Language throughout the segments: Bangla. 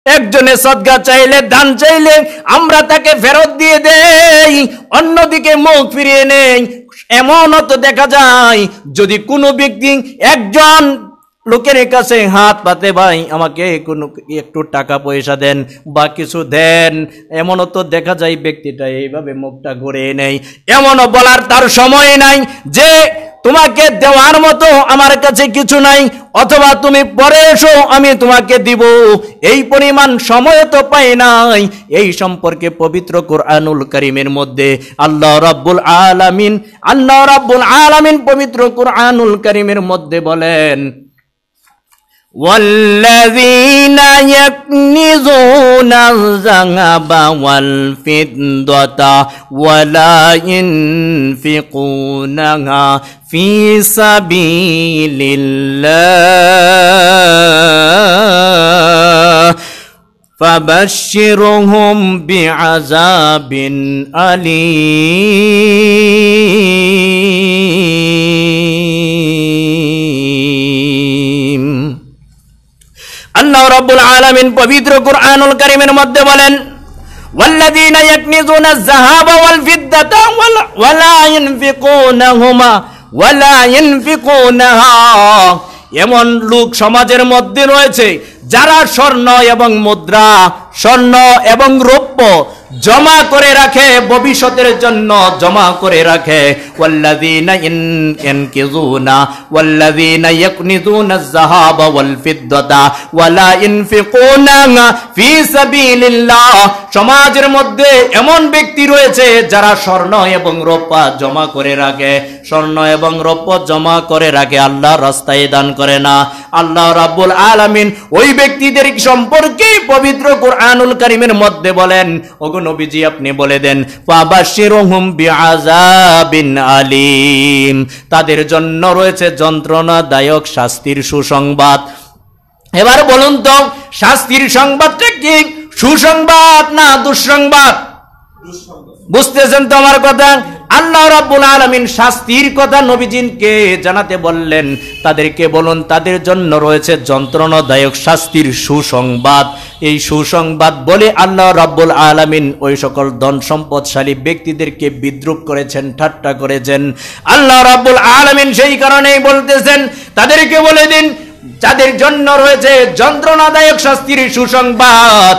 একজনে সদকা চাইলে, দান চাইলে আমরা তাকে ফেরত দিয়ে দেই, অন্যদিকে মুখ ফিরিয়ে নেই। এমনও তো দেখা যায় যদি কোনো ব্যক্তি একজন লোকের কাছে হাত পাতে, ভাই আমাকে কোনো একটু টাকা পয়সা দেন বা কিছু দেন, এমনও তো দেখা যায় ব্যক্তিটা এইভাবে মুখটা ঘুরিয়ে নেই। এমনও বলার তার সময় নাই যে তোমাকে দেওয়ার মতো আমার কাছে কিছু নাই, অথবা তুমি পরে এসো আমি তোমাকে দিব, এই পরিমাণ সময় তো পাই নাই। এই সম্পর্কে পবিত্র কুরআনুল কারীমের মধ্যে আল্লাহ রাব্বুল আলামিন পবিত্র কুরআনুল কারীমের মধ্যে বলেন, والذين يكنزون الذهب والفضة ولا ينفقونها في سبيل الله فبشرهم بعذاب أليم। আল্লাহ রাব্বুল আলামিন পবিত্র কুরআনুল কারীমের মধ্যে বলেন, ওয়াল্লাযীনা ইয়াকনিজুনা আয-যাহাবা ওয়াল ফিদ্দাতা ওয়ালা ইনফিকুনাহা। এমন লোক সমাজের মধ্যে রয়েছে যারা স্বর্ণ এবং মুদ্রা, স্বর্ণ এবং রৌপ্য জমা করে রাখে, ভবিষ্যতের জন্য জমা করে রাখে। ওয়াল্লাযীনা ইয়াকনিজুনা আয-যাহাবা ওয়াল ফিদ্দাতা ওয়ালা ইনফিকুনাহা ফি সাবিলিল্লাহ। সমাজের মধ্যে এমন ব্যক্তি রয়েছে যারা স্বর্ণ এবং রৌপ্য জমা করে রাখে, স্বর্ণ এবং রৌপ্য জমা করে রাখে, আল্লাহর রাস্তায় দান করে না। আল্লাহ রাব্বুল আলামিন ওই ব্যক্তিদের সম্পর্কে পবিত্র কুরআনুল কারীমের মধ্যে বলেন, ওগো নবীজি আপনি বলে দেন, ফাবাশশিরহুম বিআযাবিন আলীম, তাদের জন্য রয়েছে যন্ত্রণাদায়ক শাস্তির সুসংবাদ। এবার বলুন তো শাস্তির সংবাদটা কি, সুসংবাদ না দুঃসংবাদ? বুঝতেছেন তো আমার কথা? আল্লাহ রাব্বুল আলামিন শাস্তির কথা নবীজিকে জানাতে বললেন, তাদেরকে বলুন তাদের জন্য রয়েছে যন্ত্রণাদায়ক শাস্তির সুসংবাদ। এই সুসংবাদ বলে আল্লাহ রাব্বুল আলামিন ওই সকল ধন সম্পদশালী ব্যক্তিদেরকে বিদ্রূপ করেছেন, ঠাট্টা করেছেন। আল্লাহ রাব্বুল আলামিন সেই কারণেই বলতেছেন তাদেরকে বলে দিন যাদের জন্য রয়েছে যন্ত্রণাদায়ক শাস্তির সুসংবাদ,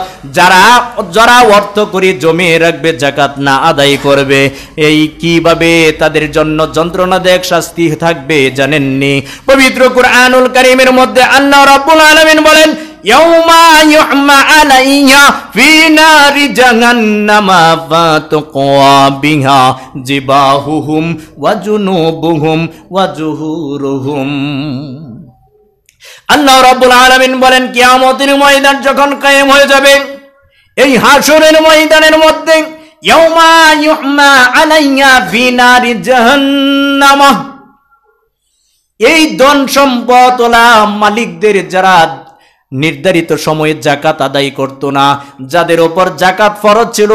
যারা অর্থ করে জমিয়ে রাখবে, যাকাত না আদায় করবে। এই কিভাবে তাদের জন্য যন্ত্রণাদায়ক শাস্তি থাকবে জানেননি? পবিত্র কুরআনুল কারীমের মধ্যে আল্লাহ রাব্বুল আলামিন বলেন, ইয়াউমা ইউহমা আলাইহা ফি নারি জাহান্নামা ফাতুকা বিহা জিবাহুহুম ওয়া জুনুবুহুম ওয়া জুহুরুহুম। আল্লাহ রাব্বুল আলামিন বলেন, কিয়ামতের ময়দান যখন কায়েম হয়ে যাবে, এই হাশরের ময়দানের মধ্যে ইয়াউমা ইউহমা আলাইহা ফি নারি জাহান্নাম, এই ধন সম্পদওয়ালা মালিকদের যারা নির্ধারিত সময়ে যাকাত আদায় করত না, যাদের উপর যাকাত ফরজ ছিল,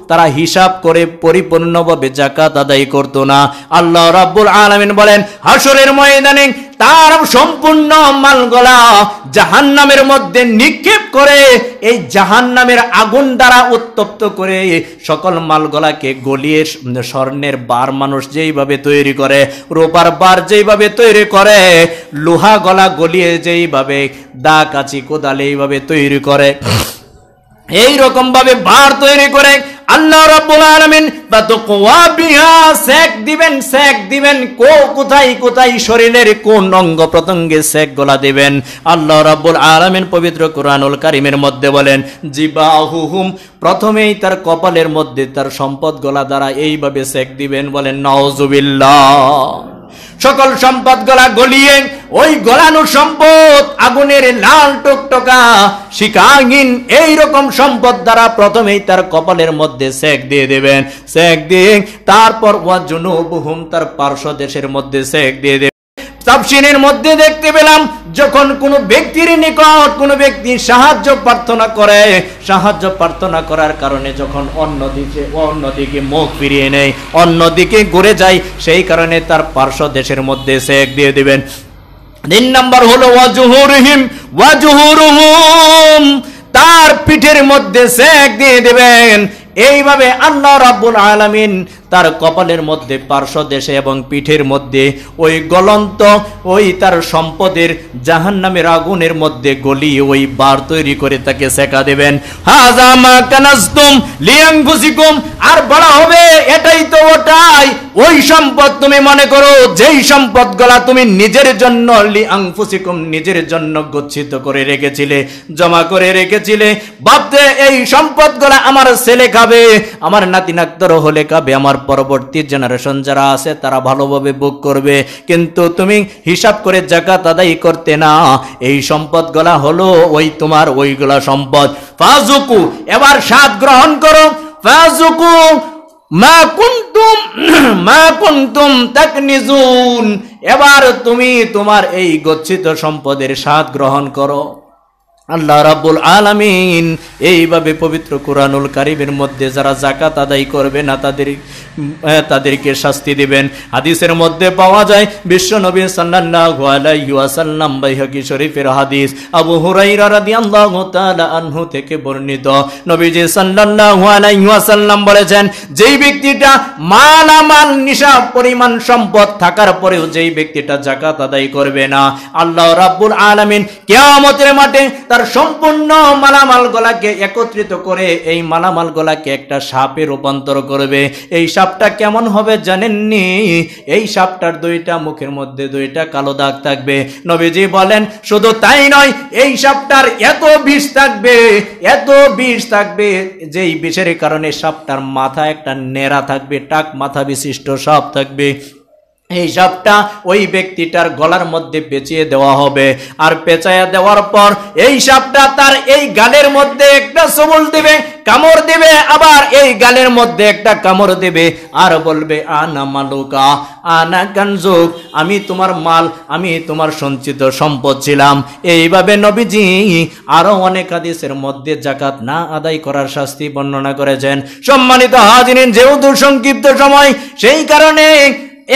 তারা হিসাব করে পরিপূর্ণভাবে যাকাত আদায় করত না। আল্লাহ রাব্বুল আলামিন বলেন, হাশরের ময়দানে তার সম্পূর্ণ মালগুলা জাহান্নামের মধ্যে নিক্ষেপ করে, এই জাহান্নামের আগুন দ্বারা উত্তপ্ত করে সকল মালগুলাকে গলিয়ে, স্বর্ণের বার মানুষ যেইভাবে তৈরি করে, রূপার বার যেইভাবে তৈরি করে, লোহা গলা গলিয়ে যেইভাবে দা কাচি কোদাল এইভাবে তৈরি করে, এই রকম ভাবে বার তৈরি করে আল্লাহ রাব্বুল আলামিন ফাতুকওয়া বিহা, সেক দিবেন কোথায় কোথায় শরীরের কোন অঙ্গ প্রত্যঙ্গে সেক গলা দিবেন। আল্লাহ রাব্বুল আলামিন পবিত্র কুরআনুল কারীমের মধ্যে বলেন, জিবাহুহুম, প্রথমেই তার কপালের মধ্যে তার সম্পদ গলা দ্বারা এইভাবে সেক দিবেন। বলেন নাউজুবিল্লাহ। সকল সম্পদ গলা গলিয়ে ওই গলানো সম্পদ আগুনের লাল টকটকা শিকাহীন এইরকম সম্পদ দ্বারা প্রথমেই তার কপালের মধ্যে সেক দিয়ে দেবেন। সেক দিয়ে তারপর ওয়াজুনুবুহুম, তার পার্শ্ব দেশের মধ্যে সেক দিয়ে দেবেন। তাফসীরের মধ্যে দেখতে পেলাম, যখন কোনো ব্যক্তির নিকট কোনো ব্যক্তি সাহায্য প্রার্থনা করার কারণে যখন অন্যদিকে মুখ ফিরিয়ে নেয়, অন্যদিকে ঘুরে যায়, সেই কারণে তার পার্শ্ব দেশের মধ্যে সেক দিয়ে দিবেন। 3 নম্বর হলো ওয়াজুহুরুহুম, তার পিঠের মধ্যে সেক দিয়ে দেবেন। এইভাবে আল্লাহ রাব্বুল আলামিন তার কপালের মধ্যে, পার্শ্ব দেশে এবং পিঠের মধ্যে ওই গলন্ত ওই তার সম্পদের জাহান্নামের আগুনের মধ্যে গলিয়ে ওই বার তৈরি করে তাকে সেকা দেবেন। হাযা মা কানাজতুম লিআনফুসিকুম, আর বলা হবে এটাই তো ওটাই, ওই সম্পদ তুমি মনে করো যেই সম্পদগুলা তুমি নিজের জন্য লিআনফুসিকুম নিজের জন্য গচ্ছিত করে রেখেছিলে, জমা করে রেখেছিলে, ভাবতে এই সম্পদগুলা আমার ছেলে খাবে, আমার নাতি নাতর হলে খাবে, আমার পরবর্তী জেনারেশন যারা আছে তারা ভালোভাবে ভোগ করবে, কিন্তু তুমি হিসাব করে যাকাত আদায় করতে না। এই সম্পদগুলা হলো ওই তোমার ওইগুলা সম্পদ। ফাজুকু, এবার স্বাদ গ্রহণ করো। ফাজুকু মা কুনতুম তাকনিজুন, এবার তুমি তোমার এই গচ্ছিত সম্পদের স্বাদ গ্রহণ করো। আল্লাহ রাব্বুল আলামিন এইভাবে পবিত্র কুরআনুল কারীমের মধ্যে যারা যাকাত আদায় করবে না তাদেরকে শাস্তি দিবেন। হাদিসের মধ্যে পাওয়া যায় বিশ্ব নবী সাল্লাল্লাহু আলাইহি ওয়াসাল্লাম, বাইহাকী শরীফের হাদিস, আবু হুরায়রা রাদিয়াল্লাহু তাআলা আনহু থেকে বর্ণিত, নবীজি সাল্লাল্লাহু আলাইহি ওয়াসাল্লাম বলেছেন, যেই ব্যক্তিটা মালামাল নিসাব পরিমাণ সম্পদ থাকার পরেও যেই ব্যক্তিটা যাকাত আদায় করবে না, আল্লাহ রাব্বুল আলামিন কিয়ামতের মাঠে তার সম্পূর্ণ মালামালগুলোকে একত্রিত করে এই মালামালগুলোকে একটা সাপে রূপান্তর করবে। এই সাপটা কেমন হবে জানেননি? এই সাপটার দুইটা মুখের মধ্যে দুইটা কালো দাগ থাকবে। নবীজি বলেন শুধু তাই নয়, এই সাপটার এত বিষ থাকবে, এত বিষ থাকবে, যেই বিষের কারণে সাপটার মাথা একটা নেড়া থাকবে, টাক মাথা বিশিষ্ট সাপ থাকবে। এই সাপটা ওই ব্যক্তিটার গলার মধ্যে পেঁচিয়ে দেওয়া হবে, আর পেঁচাইয়া দেওয়ার পর এই সাপটা তার এই গালের মধ্যে একটা সবল দেবে, কামড় দেবে, আবার এই গালের মধ্যে একটা কামড় দেবে, আর বলবে আনা মালুকা আনা কানজুক, আমি তোমার মাল, আমি তোমার সঞ্চিত সম্পদ ছিলাম। এইভাবে নবীজি আরো অনেক হাদিসের মধ্যে যাকাত না আদায় করার শাস্তি বর্ণনা করেছেন। সম্মানিত হাজিরিন, যেহেতু সংক্ষিপ্ত সময়, সেই কারণে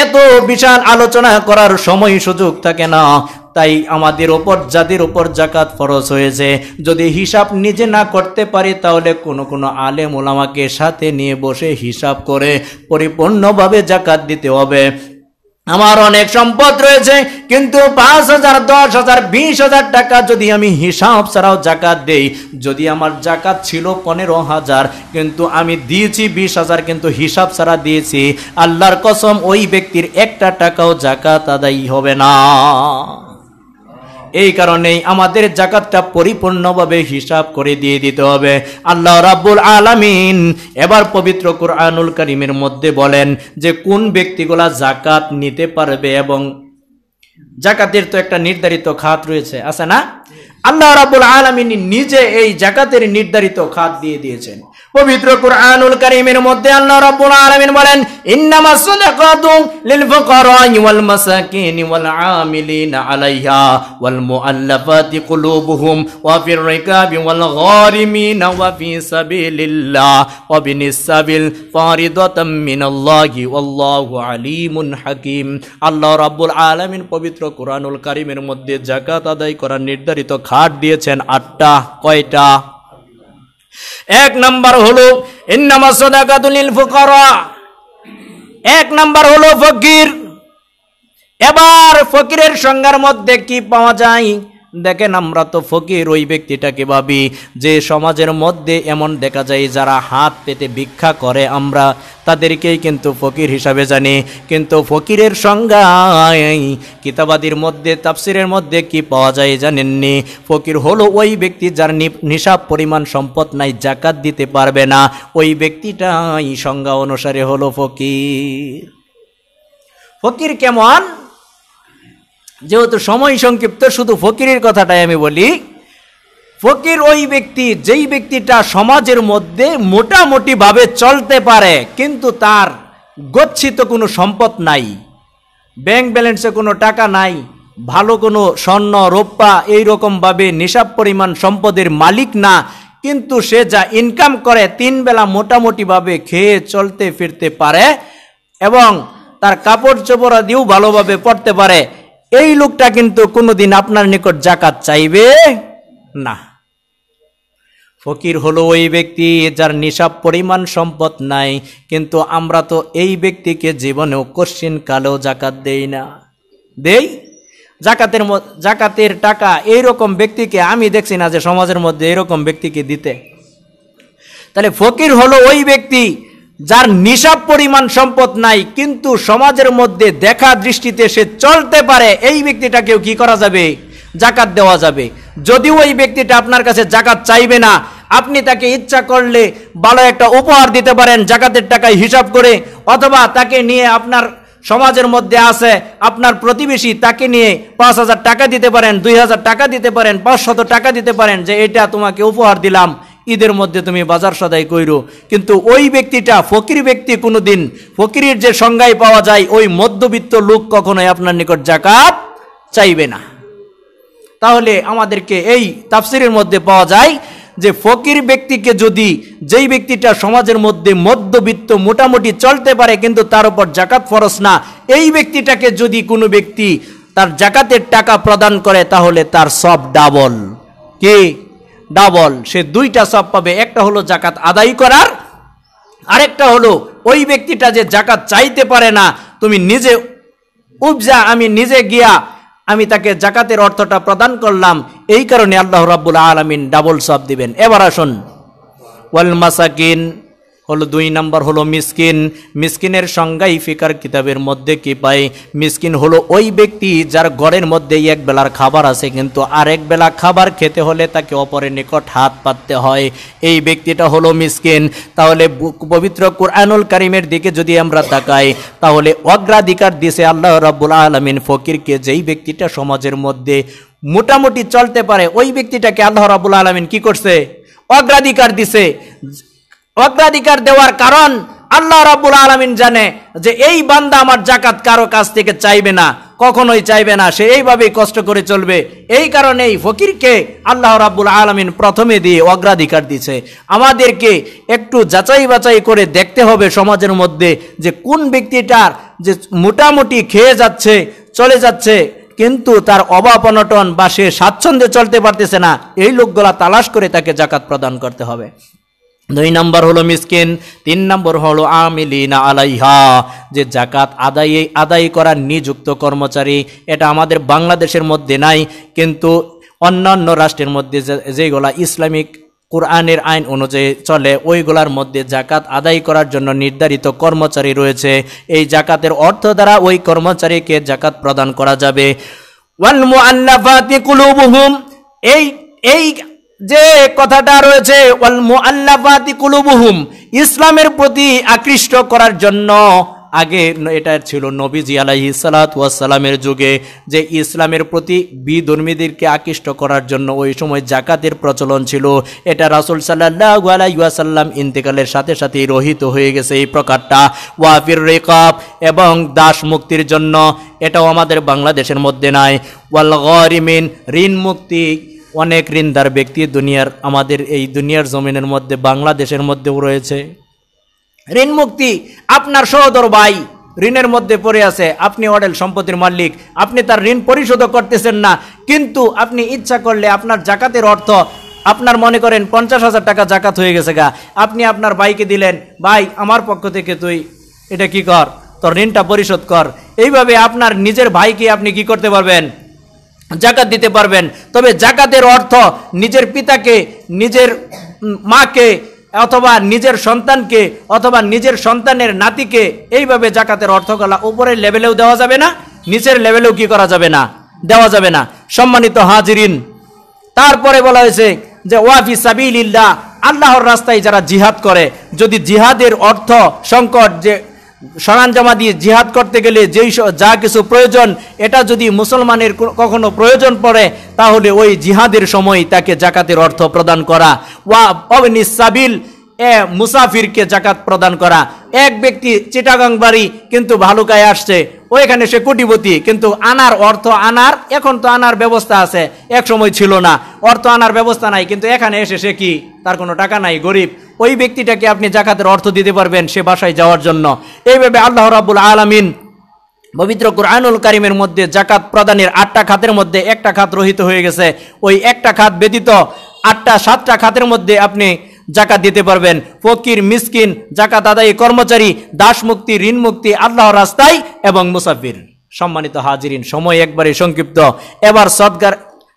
এত বিশাল আলোচনা করার সময় সুযোগ থাকে না, তাই আমাদের ওপর যাদের ওপর যাকাত ফরজ হয়েছে, যদি হিসাব নিজে না করতে পারি তাহলে কোনো আলেম ওলামাকে সাথে নিয়ে বসে হিসাব করে পরিপূর্ণভাবে যাকাত দিতে হবে। আমার অনেক সম্পদ রয়েছে, কিন্তু 5,000, 10,000, 20,000 টাকা যদি আমি হিসাব ছাড়াও যাকাত দেই, যদি আমার যাকাত ছিল 15,000 কিন্তু আমি দিয়েছি 20,000, কিন্তু হিসাব ছাড়া দিয়েছি, আল্লাহর কসম ওই ব্যক্তির একটা টাকাও যাকাত আদায় হবে না। এই কারণেই আমাদের যাকাতটা পরিপূর্ণভাবে হিসাব করে দিয়ে দিতে হবে। আল্লাহ রাব্বুল আলামিন এবার পবিত্র কুরআনুল কারীমের মধ্যে বলেন যে কোন ব্যক্তিগুলা যাকাত নিতে পারবে, এবং যাকাতের তো একটা নির্ধারিত খাত রয়েছে, আছে না? আল্লাহ রাব্বুল আলামিন নিজে এই যাকাতের নির্ধারিত খাত দিয়ে দিয়েছেন। পবিত্র কুরআনুল কারীমের মধ্যে আল্লাহ রাব্বুল আলামিন বলেন, ইন্নামাস সাদাকাতু লিল ফুকারা'i ওয়াল মাসাকিনি ওয়াল আমিলিনা আলাইহা ওয়াল মুআল্লাফাতি কুলুবুহুম ওয়া ফির রিকাবি ওয়াল গারিমিনা ওয়া ফি সাবিলিল্লাহ ওয়া বিনিস সাবিল ফারিদাতাম মিনাল্লাহি ওয়াল্লাহু আলিমুন হাকীম। আল্লাহ রাব্বুল আলামিন পবিত্র কুরআনুল কারীমের মধ্যে যাকাত আদায় করার নির্ধারিত খাত দিয়েছেন 8টা। কয়টা? 1 নাম্বার হলো ইন্নামাস সাদাকাতু লিল ফুকারা, 1 নাম্বার হলো ফকির। এবার ফকিরের সংজ্ঞার মধ্যে কি পাওয়া যায়? দেখেন, আমরা তো ফকির ওই ব্যক্তিটাকে ভাবি যে সমাজের মধ্যে এমন দেখা যায় যারা হাত পেতে ভিক্ষা করে, আমরা তাদেরকেই কিন্তু ফকির হিসাবে জানি। কিন্তু ফকিরের সংজ্ঞা কিতাবাদির মধ্যে, তাফসিরের মধ্যে কি পাওয়া যায় জানেননি? ফকির হলো ওই ব্যক্তি যার নিসাব পরিমাণ সম্পদ নাই, যাকাত দিতে পারবে না, ওই ব্যক্তিটাই সংজ্ঞা অনুসারে হলো ফকির। ফকির কেমন? যেহেতু সময় সংক্ষিপ্ত, শুধু ফকিরের কথাটাই আমি বলি। ফকির ওই ব্যক্তি যেই ব্যক্তিটা সমাজের মধ্যে মোটামুটি ভাবে চলতে পারে, কিন্তু তার গচ্ছিত কোনো সম্পদ নাই, ব্যাংক ব্যালেন্সে কোনো টাকা নাই, ভালো কোনো স্বর্ণ রৌপ্য এইরকম ভাবে নিসাব পরিমাণ সম্পদের মালিক না, কিন্তু সে যা ইনকাম করে 3 বেলা মোটামুটি ভাবে খেয়ে চলতে ফিরতে পারে এবং তার কাপড় চোপড় দিয়েও ভালোভাবে পড়তে পারে, এই লোকটা কিন্তু কোনোদিন আপনার নিকট যাকাত চাইবে না। ফকির হলো ওই ব্যক্তি যার নিসাব পরিমাণ সম্পদ নাই, কিন্তু আমরা তো এই ব্যক্তিকে জীবনেও কোশ্চিন কালেও জাকাত দেই না। দেই জাকাতের টাকা এইরকম ব্যক্তিকে আমি দেখছি না যে সমাজের মধ্যে এরকম ব্যক্তিকে দিতে। তাহলে ফকির হলো ওই ব্যক্তি যার নিসাব পরিমাণ সম্পদ নাই, কিন্তু সমাজের মধ্যে দেখা দৃষ্টিতে সে চলতে পারে, এই ব্যক্তিটাকেও কি করা যাবে? জাকাত দেওয়া যাবে। যদিও ওই ব্যক্তিটা আপনার কাছে জাকাত চাইবে না, আপনি তাকে ইচ্ছা করলে ভালো একটা উপহার দিতে পারেন জাকাতের টাকায় হিসাব করে, অথবা তাকে নিয়ে আপনার সমাজের মধ্যে আছে আপনার প্রতিবেশী, তাকে নিয়ে 5,000 টাকা দিতে পারেন, 2,000 টাকা দিতে পারেন, 500 টাকা দিতে পারেন, যে এটা তোমাকে উপহার দিলাম, ঈদের মধ্যে তুমি বাজার সদাই কইরো। কিন্তু ওই ব্যক্তিটা ফকির ব্যক্তি, কোনোদিন ফকিরের যে সংজ্ঞায় পাওয়া যায় ওই মধ্যবিত্ত লোক কখনোই আপনার নিকট জাকাত চাইবে না। তাহলে আমাদেরকে এই তাফসিরের মধ্যে পাওয়া যায় যে ফকির ব্যক্তিকে যদি, যেই ব্যক্তিটা সমাজের মধ্যে মধ্যবিত্ত মোটামুটি চলতে পারে কিন্তু তার উপর জাকাত ফরজ না, এই ব্যক্তিটাকে যদি কোনো ব্যক্তি তার জাকাতের টাকা প্রদান করে তাহলে তার সব ডাবল। কি ডাবল? সে দুইটা সব পাবে। একটা হলো জাকাত আদায় করার, আরেকটা হলো ওই ব্যক্তিটা যে জাকাত চাইতে পারে না, তুমি নিজে উপজা, আমি নিজে গিয়া আমি তাকে জাকাতের অর্থটা প্রদান করলাম, এই কারণে আল্লাহ রাব্বুল আলামিন ডাবল সওয়াব দিবেন। এবার আসুন, ওয়াল মাসাকিন হলো 2 নম্বর হলো মিসকিন। মিসকিনের সংজ্ঞাই ফিকার কিতাবের মধ্যে কি পাই? মিসকিন হলো ওই ব্যক্তি যার ঘরের মধ্যে এক বেলার খাবার আছে, কিন্তু আরেক বেলা খাবার খেতে হলে তাকে অপরের নিকট হাত পাততে হয়, এই ব্যক্তিটা হলো মিসকিন। তাহলে পবিত্র কুরআনুল কারীমের দিকে যদি আমরা তাকাই তাহলে অগ্রাধিকার দিয়েছে আল্লাহ রাব্বুল আলামিন ফকিরকে। যেই ব্যক্তিটা সমাজের মধ্যে মোটামুটি চলতে পারে ওই ব্যক্তিটাকে আল্লাহ রাব্বুল আলামিন কি করছে? অগ্রাধিকার দিছে। অগ্রাধিকার দেওয়ার কারণ আল্লাহ রাব্বুল আলামিন জানে যে এই বান্দা আমার জাকাত কারো কাছ থেকে চাইবে না, কখনোই চাইবে না, সে এইভাবেই কষ্ট করে চলবে। এই কারণেই ফকিরকে আল্লাহ রাব্বুল আলামিন প্রথমে দিয়ে অগ্রাধিকার দিছে। আমাদেরকে একটু যাচাই বাছাই করে দেখতে হবে সমাজের মধ্যে যে কোন ব্যক্তিটার যে মোটামুটি খেয়ে যাচ্ছে, চলে যাচ্ছে, কিন্তু তার অভাব অনটন বা সে স্বাচ্ছন্দ্যে চলতে পারতেছে না, এই লোকগুলা তালাশ করে তাকে জাকাত প্রদান করতে হবে। 2 নম্বর হলো মিসকিন। 3 নম্বর হলো আমিলিনা আলাইহা, যে জাকাত আদায় করার নিযুক্ত কর্মচারী। এটা আমাদের বাংলাদেশের মধ্যে নাই, কিন্তু অন্যান্য রাষ্ট্রের মধ্যে যেগুলা ইসলামিক কোরআনের আইন অনুযায়ী চলে ওইগুলার মধ্যে জাকাত আদায় করার জন্য নির্ধারিত কর্মচারী রয়েছে। এই জাকাতের অর্থ দ্বারা ওই কর্মচারীকে জাকাত প্রদান করা যাবে। ওয়াল মুআল্লাফাতি কুলুবুহুম, এই যে কথাটা রয়েছে ওয়াল মুআল্লাফাতি কুলুবুহুম, ইসলামের প্রতি আকৃষ্ট করার জন্য। আগে এটা ছিল নবীজি আলাইহিস সালাতু ওয়াস সালামের যুগে, যে ইসলামের প্রতি বিধর্মীদেরকে আকৃষ্ট করার জন্য ওই সময় জাকাতের প্রচলন ছিল। এটা রাসূল সাল্লাল্লাহু আলাইহি ওয়াসাল্লাম ইন্তেকালের সাথে সাথেই রহিত হয়ে গেছে এই প্রকারটা। ওয়াফির রিকাব, এবং দাস মুক্তির জন্য, এটাও আমাদের বাংলাদেশের মধ্যে নাই। ওয়াল গারিমিন, ঋণ মুক্তি, অনেক ঋণদার ব্যক্তি আমাদের এই দুনিয়ার জমিনের মধ্যে বাংলাদেশের মধ্যেও রয়েছে। ঋণ মুক্তি, আপনার সহোদর ভাই ঋণের মধ্যে পড়ে আছে, আপনি অডেল সম্পত্তির মালিক, আপনি তার ঋণ পরিশোধ করতেছেন না, কিন্তু আপনি ইচ্ছা করলে আপনার জাকাতের অর্থ, আপনার মনে করেন 50,000 টাকা জাকাত হয়ে গেছে গা, আপনি আপনার ভাইকে দিলেন, ভাই আমার পক্ষ থেকে তুই এটা কি কর, তোর ঋণটা পরিশোধ কর। এইভাবে আপনার নিজের ভাইকে আপনি কি করতে পারবেন? জাকাত দিতে পারবেন। তবে জাকাতের অর্থ নিজের পিতাকে, নিজের মাকে, অথবা নিজের সন্তানকে, অথবা নিজের সন্তানের নাতিকে, এইভাবে জাকাতের অর্থগুলা উপরের লেভেলেও দেওয়া যাবে না, নিচের লেভেলেও কি করা যাবে না, দেওয়া যাবে না। সম্মানিত হাজিরিন, তারপরে বলা হয়েছে যে ওয়াফি সাবিলিল্লাহ, আল্লাহর রাস্তায় যারা জিহাদ করে, যদি জিহাদের অর্থ সংকট, যে সরঞ্জামা দিয়ে জিহাদ করতে গেলে যেই যা কিছু প্রয়োজন, এটা যদি মুসলমানের কখনো প্রয়োজন পড়ে তাহলে ওই জিহাদের সময় তাকে জাকাতের অর্থ প্রদান করা। ওয়া অবনিস সাবিল, মুসাফিরকে জাকাত প্রদান করা। এক ব্যক্তি চিটাগাং বাড়ি কিন্তু ভালুকায় আসছে, ওইখানে সে কোটিপতি, কিন্তু আনার অর্থ আনার, এখন তো আনার ব্যবস্থা আছে, এক সময় ছিল না, অর্থ আনার ব্যবস্থা নাই, কিন্তু এখানে এসে সে কি, তার কোনো টাকা নাই, গরিব, ওই ব্যক্তিটাকে আপনি জাকাতের অর্থ দিতে পারবেন সে বাসায় যাওয়ার জন্য। এইভাবে আল্লাহ রাব্বুল আলামিন পবিত্র কুরআনুল কারীমের মধ্যে জাকাত প্রদানের 8টা খাতের মধ্যে একটা খাত রহিত হয়ে গেছে। ওই একটা খাত ব্যতীত 8টা 7টা খাতের মধ্যে আপনি জাকাত দিতে পারবেন। ফকির, মিসকিন, জাকাত আদায়ী কর্মচারী, দাস মুক্তি, ঋণ মুক্তি, আল্লাহর রাস্তায় এবং মুসাফির। সম্মানিত হাজিরিন, সময় একবারে সংক্ষিপ্ত। এবার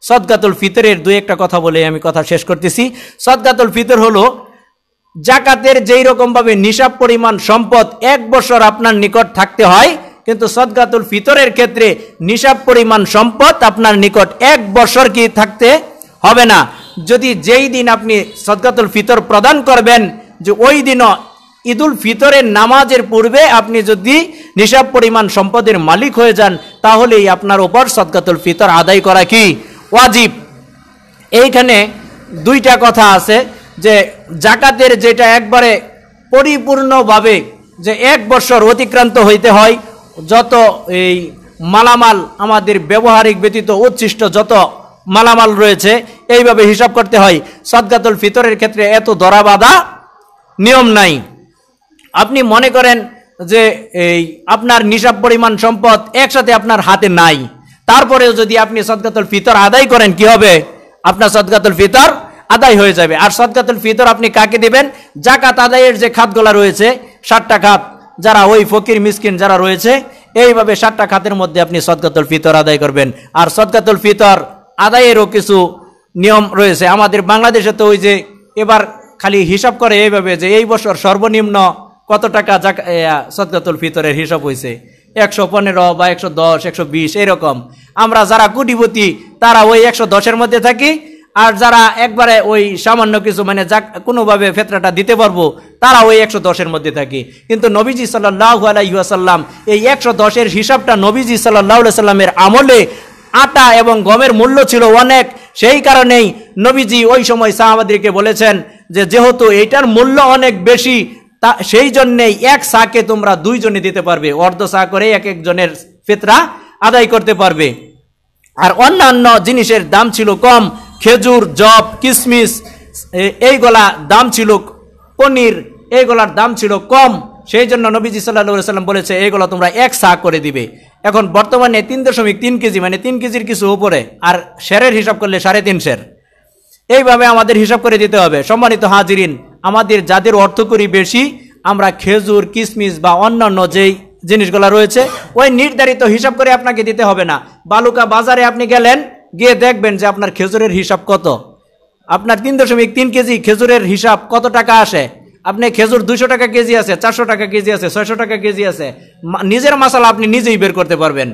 সদকাতুল ফিতরের দুই একটা কথা বলে আমি কথা শেষ করতেছি। সদকাতুল ফিতর হলো জাকাতের যেই রকম ভাবে নিসাব পরিমাণ সম্পদ 1 বছর আপনার নিকট থাকতে হয়, কিন্তু সদকাতুল ফিতরের ক্ষেত্রে নিসাব পরিমাণ সম্পদ আপনার নিকট 1 বছর কি থাকতে হবে না। যদি যেই দিন আপনি সদকাতুল ফিতর প্রদান করবেন, যে ওই দিনও ঈদুল ফিতরের নামাজের পূর্বে আপনি যদি নিসাব পরিমাণ সম্পদের মালিক হয়ে যান, তাহলেই আপনার উপর সদকাতুল ফিতর আদায় করা কি ওয়াজিব। এইখানে দুইটা কথা আছে, যে জাকাতের যেটা একবারে পরিপূর্ণভাবে যে 1 বছর অতিক্রান্ত হইতে হয়, যত এই মালামাল আমাদের ব্যবহারিক ব্যতীত উচ্ছিষ্ট যত মালামাল রয়েছে এইভাবে হিসাব করতে হয়। সদকাতুল ফিতরের ক্ষেত্রে এত দরাবাধা নিয়ম নাই। আপনি মনে করেন যে এই আপনার নিসাব পরিমাণ সম্পদ একসাথে আপনার হাতে নাই, তারপরেও যদি আপনি সদকাতুল ফিতর আদায় করেন, কি হবে? আপনার সদকাতুল ফিতর আদায় হয়ে যাবে। আর সদকাতুল ফিতর আপনি কাকে দিবেন? জাকাত আদায়ের যে খাতগুলো রয়েছে 7টা খাত, যারা ওই ফকির মিসকিন যারা রয়েছে, এইভাবে 7টা খাতের মধ্যে আপনি সদকাতুল ফিতর আদায় করবেন। আর সদকাতুল ফিতর আদায়েরও কিছু নিয়ম রয়েছে। আমাদের বাংলাদেশে তো ওই যে এবার খালি হিসাব করে এইভাবে যে এই বছর সর্বনিম্ন কত টাকা সদকাতুল ফিতরের হিসাব হয়েছে, 115 বা 110, 120 এরকম। আমরা যারা কোটিপতি তারা ওই 110-এর মধ্যে থাকি, আর যারা একবারে ওই সামান্য কিছু মানে কোনোভাবে ফিতরাটা দিতে পারবো তারা ওই 110-এর মধ্যে থাকি। কিন্তু নবীজি সাল্লাল্লাহু আলাইহি ওয়াসাল্লাম এই 110-এর হিসাবটা নবীজি সাল্লাল্লাহু আলাইহি সাল্লামের আমলে আটা এবং গমের মূল্য ছিল অনেক। সেই কারণেই নবীজি ওই সময় সাহাবাদেরকে বলেছেন যে যেহেতু এইটার মূল্য অনেক বেশি, তা সেই জন্যেই 1 সাকে তোমরা 2 জনে দিতে পারবে, অর্ধ সা করে এক একজনের ফিতরা আদায় করতে পারবে। আর অন্যান্য জিনিসের দাম ছিল কম, খেজুর, জব, কিশমিশ এইগুলা দাম ছিল, পনির এইগুলার দাম ছিল কম। সেই জন্য নবীজি সাল্লাল্লাহু আলাইহি সাল্লাম বলেছে এইগুলো তোমরা 1 সা করে দিবে। এখন বর্তমানে 3.3 কেজি মানে 3 কেজির কিছু উপরে, আর শেরের হিসাব করলে 3.5 শের। এইভাবে আমাদের হিসাব করে দিতে হবে। সম্মানিত হাজিরিন, আমাদের যাদের অর্থকরী বেশি, আমরা খেজুর, কিশমিশ বা অন্যান্য যেই জিনিসগুলো রয়েছে ওই নির্ধারিত হিসাব করে আপনাকে দিতে হবে না। বালুকা বাজারে আপনি গেলেন, গিয়ে দেখবেন যে আপনার খেজুরের হিসাব কত। আপনার 3.3 কেজি খেজুরের হিসাব কত টাকা আসে? আপনি খেজুর 200 টাকা কেজি আছে, 400 টাকা কেজি আছে, 600 টাকা কেজি আছে। নিজের মশলা আপনি নিজেই বের করতে পারবেন।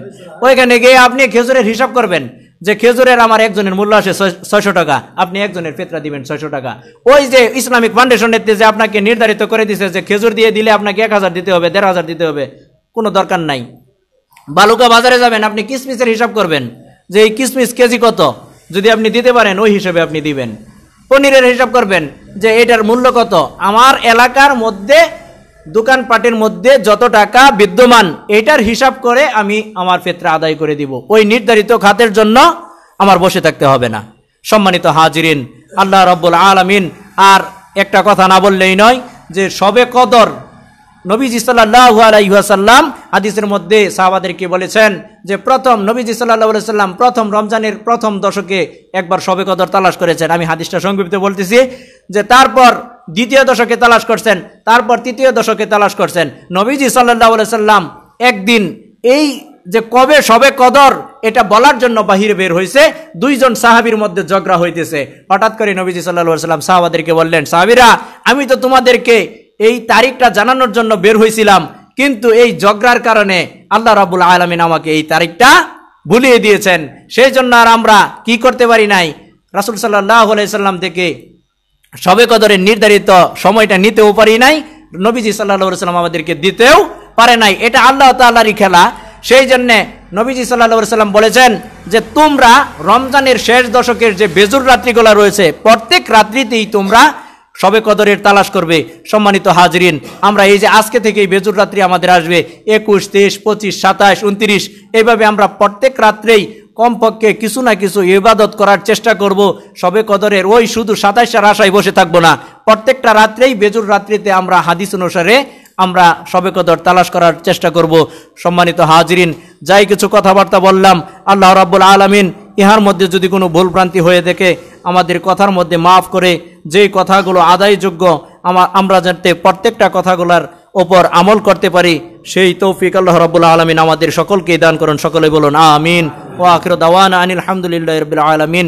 ওইখানে গিয়ে আপনি খেজুরের হিসাব করবেন যে খেজুরের আমার একজনের মূল্য আসে 600 টাকা, আপনি একজনের ফিতরা দিবেন 600 টাকা। ওই যে ইসলামিক ফাউন্ডেশনের যে আপনাকে নির্ধারিত করে দিছে যে খেজুর দিয়ে দিলে আপনাকে 1000 দিতে হবে, 1500 দিতে হবে, কোনো দরকার নাই। বালুকা বাজারে যাবেন, আপনি কিশমিশের হিসাব করবেন যে এই কিশমিশ কেজি কত, যদি আপনি দিতে পারেন ওই হিসাবে আপনি দিবেন। পনিরের হিসাব করবেন যে এটার মূল্য কত, আমার এলাকার মধ্যে দোকানপাটের মধ্যে যত টাকা বিদ্যমান এটার হিসাব করে আমি আমার ফিতরা আদায় করে দিব। ওই নির্ধারিত খাতের জন্য আমার বসে থাকতে হবে না। সম্মানিত হাজিরিন, আল্লাহ রাব্বুল আলামিন আর একটা কথা না বললেই নয় যে শবে কদর নবীজি সাল্লাল্লাহু আলাইহি ওয়াসাল্লাম হাদিসের মধ্যে সাহাবাদেরকে বলেছেন যে প্রথম নবীজি সাল্লাল্লাহু আলাইহি ওয়াসাল্লাম প্রথম রমজানের প্রথম দশকে একবার শবে কদর তালাশ করেছেন। আমি হাদিসটা সংক্ষিপ্ত বলতেছি যে তারপর দ্বিতীয় দশকে তালাশ করছেন, তারপর তৃতীয় দশকে তালাশ করছেন। নবীজি সাল্লাল্লাহু আলাইহি ওয়াসাল্লাম একদিন এই যে কবে শবে কদর এটা বলার জন্য বাহিরে বের হয়েছে, 2 জন সাহাবীর মধ্যে ঝগড়া হইতেছে। হঠাৎ করে নবীজি সাল্লাল্লাহু আলাইহি ওয়াসাল্লাম সাহাবাদেরকে বললেন, সাহাবীরা আমি তো তোমাদেরকে এই তারিখটা জানানোর জন্য বের হয়েছিলাম, কিন্তু এই ঝগড়ার কারণে আল্লাহ রাব্বুল আলামিন আমাকে এই তারিখটা ভুলিয়ে দিয়েছেন। সেই জন্য আর আমরা কি করতে পারি নাই, রাসূল সাল্লাল্লাহু আলাইহি সাল্লাম থেকে শবে কদরের নির্ধারিত সময়টা নিতেও পারি নাই, নবীজি সাল্লাল্লাহু আলাইহি সাল্লাম আমাদেরকে দিতেও পারে নাই। এটা আল্লাহ তাআলারই খেলা। সেই জন্য নবীজি সাল্লাল্লাহু আলাইহি সাল্লাম বলেছেন যে তোমরা রমজানের শেষ দশকের যে বেজুর রাত্রিগুলো রয়েছে প্রত্যেক রাত্রিতেই তোমরা শবে কদরের তালাশ করবে। সম্মানিত হাজিরিন, আমরা এই যে আজকে থেকে বেজুর রাত্রি আমাদের আসবে 21, 23, 25, 27, 29, এইভাবে আমরা প্রত্যেক রাত্রেই কমপক্ষে কিছু না কিছু ইবাদত করার চেষ্টা করব। শবে কদরের ওই শুধু 27-এর আশায় বসে থাকবো না, প্রত্যেকটা রাত্রেই বেজুর রাত্রিতে আমরা হাদিস অনুসারে আমরা শবে কদর তালাশ করার চেষ্টা করব। সম্মানিত হাজিরিন, যাই কিছু কথাবার্তা বললাম, আল্লাহ রাব্বুল আলামিন ইহার মধ্যে যদি কোনো ভুল ভ্রান্তি হয়ে থাকে আমাদের কথার মধ্যে মাফ করে যেই কথাগুলো আদায়যোগ্য আমরা যাতে প্রত্যেকটা কথাগুলোর ওপর আমল করতে পারি সেই তৌফিক আল্লাহ রাব্বুল আলামিন আমাদের সকলকে দান করুন। সকলে বলুন আমিন। ওয়া আখিরু দাওয়ানা আনিল হামদুলিল্লাহি রাব্বিল আলামিন।